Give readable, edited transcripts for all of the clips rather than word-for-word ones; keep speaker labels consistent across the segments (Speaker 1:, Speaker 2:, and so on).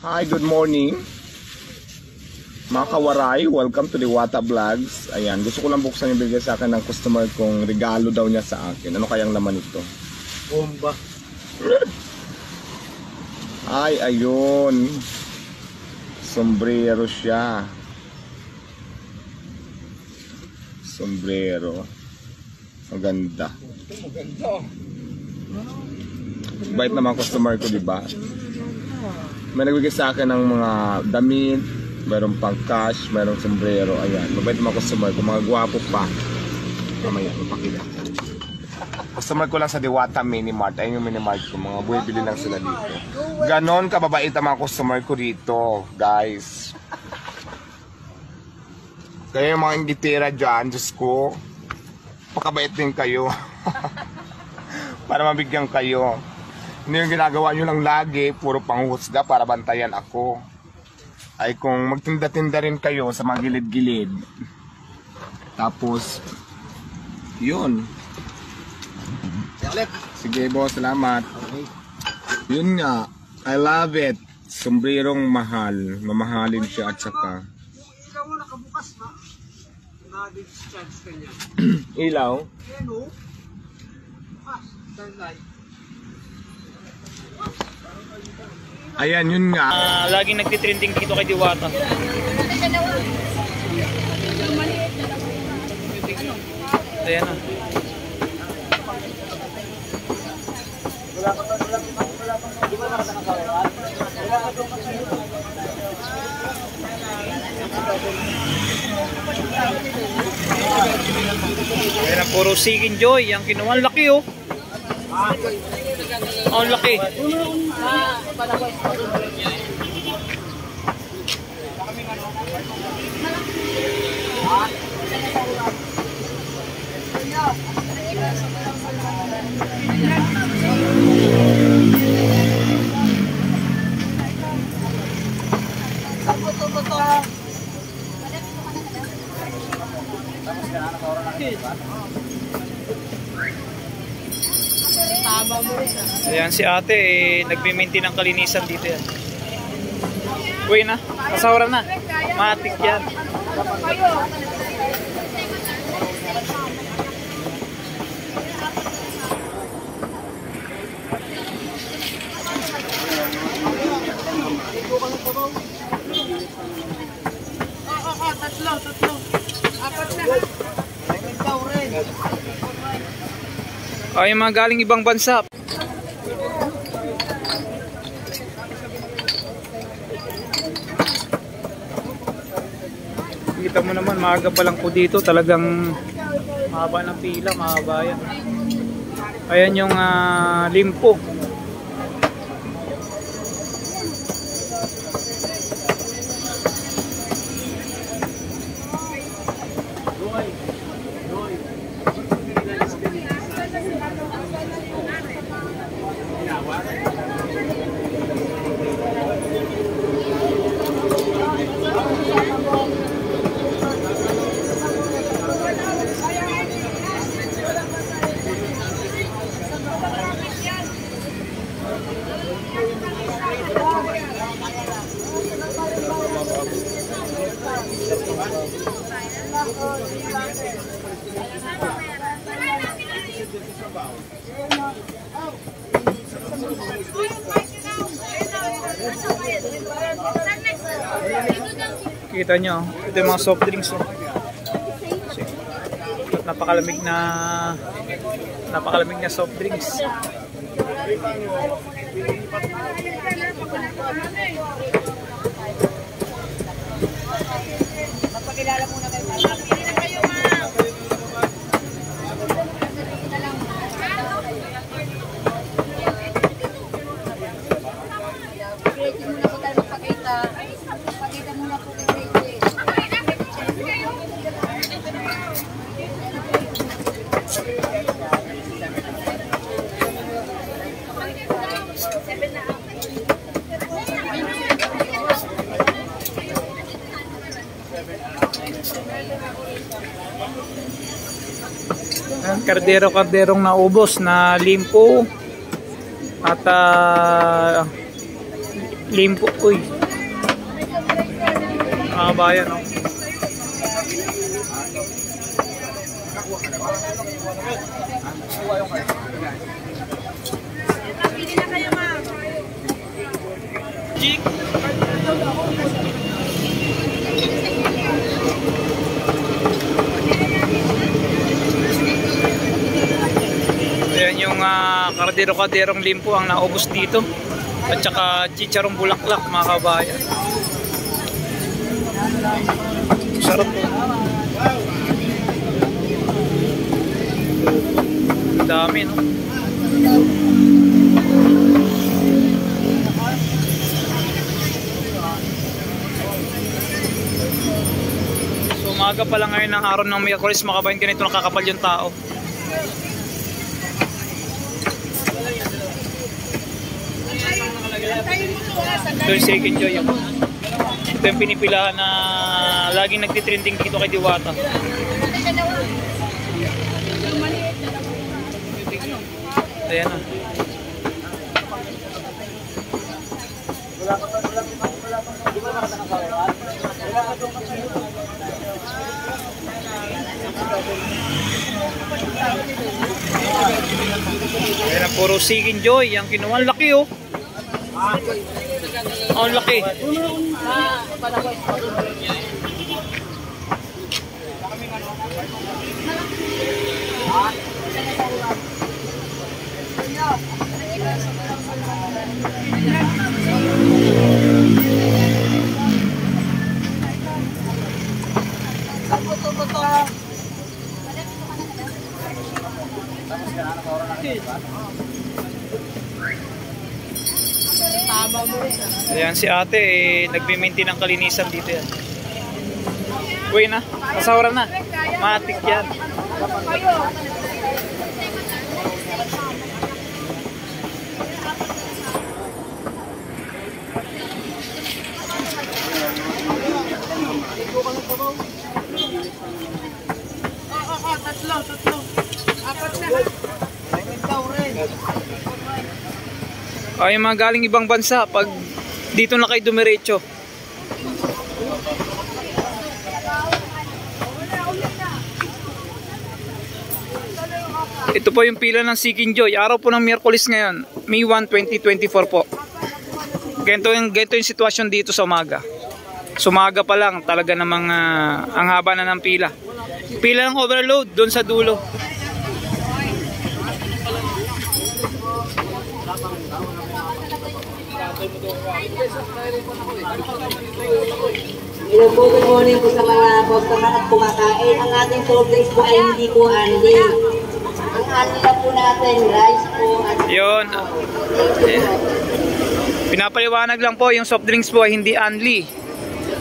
Speaker 1: Hi, good morning mga kawaray, welcome to the Wata Vlogs. Ayan, gusto ko lang buksan yung bigay sa akin ng customer kong regalo daw niya sa akin. Ano kayang laman ito?
Speaker 2: Bomba.
Speaker 1: Ay, ayun, sombrero siya. Sombrero. Maganda. Bait naman customer ko, diba? May nagbigay sa akin ng mga damit, mayroong pang cash, mayroong sombrero. Ayan, mabait naman customer ko, mga gwapo pa. Mamaya, ipakita. Customer ko lang sa Diwata Mini Mart. Ayun yung mini mart ko, mga buwibili lang sila dito. Ganon kababait ang mga customer ko dito, guys. Kaya yung mga ingitira dyan, Diyos ko, pakabait din kayo. Para mabigyan kayo. Hindi yung ginagawa nyo lang lagi, puro panghuhusga para bantayan ako. Ay kung magtinda-tinda rin kayo sa mga gilid-gilid. Tapos, yun. Sige boss, salamat. Yun nga, I love it. Sombrerong mahal. Mamahalin siya at saka.
Speaker 2: Ikaw mo nakabukas na. Na-discharge ka niya.
Speaker 1: Ilaw?
Speaker 2: Yan o. Bukas. Sunlight.
Speaker 1: Ayan, yun nga.
Speaker 3: Laging nagtitrending dito kay Diwata. Ayan na. Ayan na, puro Sigin Joy. Ang kinuha, ang laki oh. Oh, ang laki. Ayan si ate nagme-maintain ng kalinisan dito yan. Uy na, kasawaran na. Matik yan.
Speaker 2: Tatlo. Apat na.
Speaker 3: Ay, mga galing ibang bansa. Kita mo naman, maaga pa lang po dito. Talagang mahaba ng pila, mahaba yan. Ayan yung limpo. Kita nyo, ito yung mga soft drinks oh. Napakalamig na soft drinks.
Speaker 4: Magpakilala muna kayo. Pili na kayo, ma'am. Pili muna po tayo magpakita. Pakita muna po kayo.
Speaker 3: Kardero-karderong naubos na limpo at Limpo, uy. Mga bayan, no? Jik. Ayan yung kardero-karderong limpo ang naubos dito. At saka chicharong bulaklak, mga kabayan. Sarap po. Dami, no? So umaga pa lang ngayon ng araw ng Miyerkules, mga kabayan, ganito nakakapal yung tao. Ito yung second joy. Ito yung pinipilahan na laging nagtitrending dito kay Diwata. Ayan na. Ayan na, puro second joy. Ang kinuha, ang laki oh. Ang laki. Ayan si ate nagme-maintain ng kalinisan dito yan. Uy na, kasawara na. Matik yan.
Speaker 2: Tatlo. Apat na.
Speaker 3: Ay, yung mga galing ibang bansa, pag dito na kayo dumiretso. Ito po yung pila ng Seeking Joy. Araw po ng Miyerkules ngayon, May 1, 2024 po. Ganito yung sitwasyon dito sa umaga. Sumaga pa lang, talaga namang ang haba na ng pila. Pila ng overload doon sa dulo.
Speaker 5: Hello po, good morning po sa mga customer at kumakain. Ang ating soft drinks po ay hindi po unli. Ang unli na po natin, rice po at...
Speaker 3: Yun. Pinapaliwanag lang po, yung soft drinks po ay hindi unli.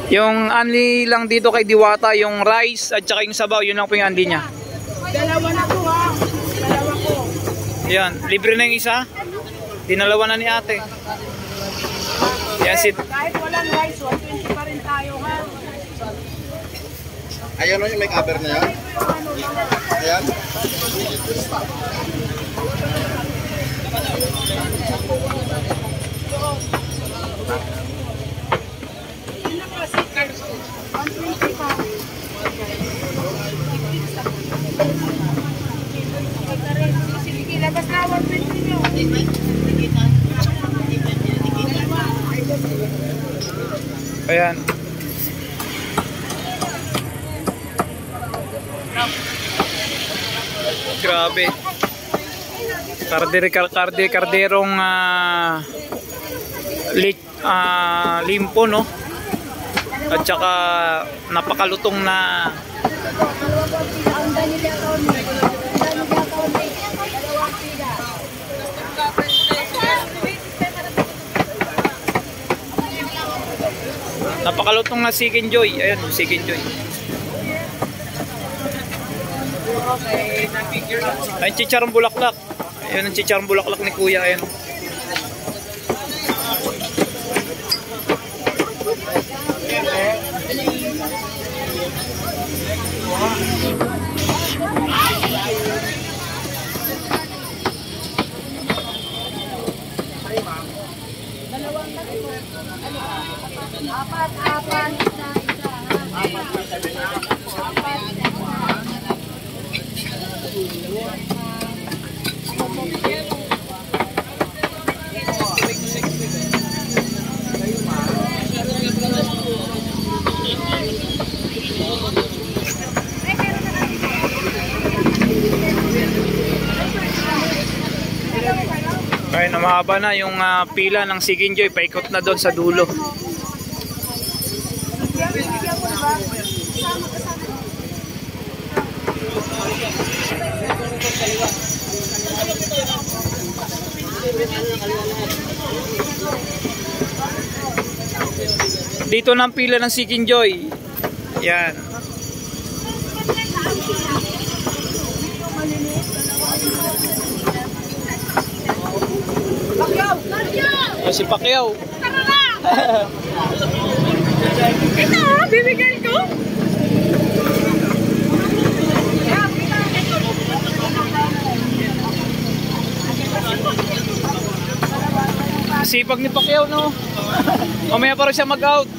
Speaker 3: Yung unli lang dito kay Diwata, yung rice at saka yung sabaw, yun lang po yung unli niya.
Speaker 2: Dalawa na to ha. Dalawa ko.
Speaker 3: Yan, libre na yung isa. Dinalawa na ni ate. Yan si...
Speaker 2: Kahit walang rice, 120 pa rin tayo ha.
Speaker 6: Ayun o yung may cover na yan. Ayan.
Speaker 2: Yun na kasi, 120 pa. Sige, labas na 120 nyo.
Speaker 3: Ayan. Grabe. Karderong limpo, no? At saka napakalutong na Seeking Joy. Ayan, Seeking Joy. Ay, chicharong bulaklak. Ayan ang chicharong bulaklak ni Kuya. Ayan.
Speaker 4: Apat, isa.
Speaker 3: Kaya na mahaba na yung pila ng Sikinjoy, paikot na doon sa dulo. Dito ng pila ng Sikinjoy. Yan. O, si Pacquiao.
Speaker 4: Ito, bibigyan ko.
Speaker 3: Sipag ni Pacquiao, no? Mamaya pa rin siya mag-out.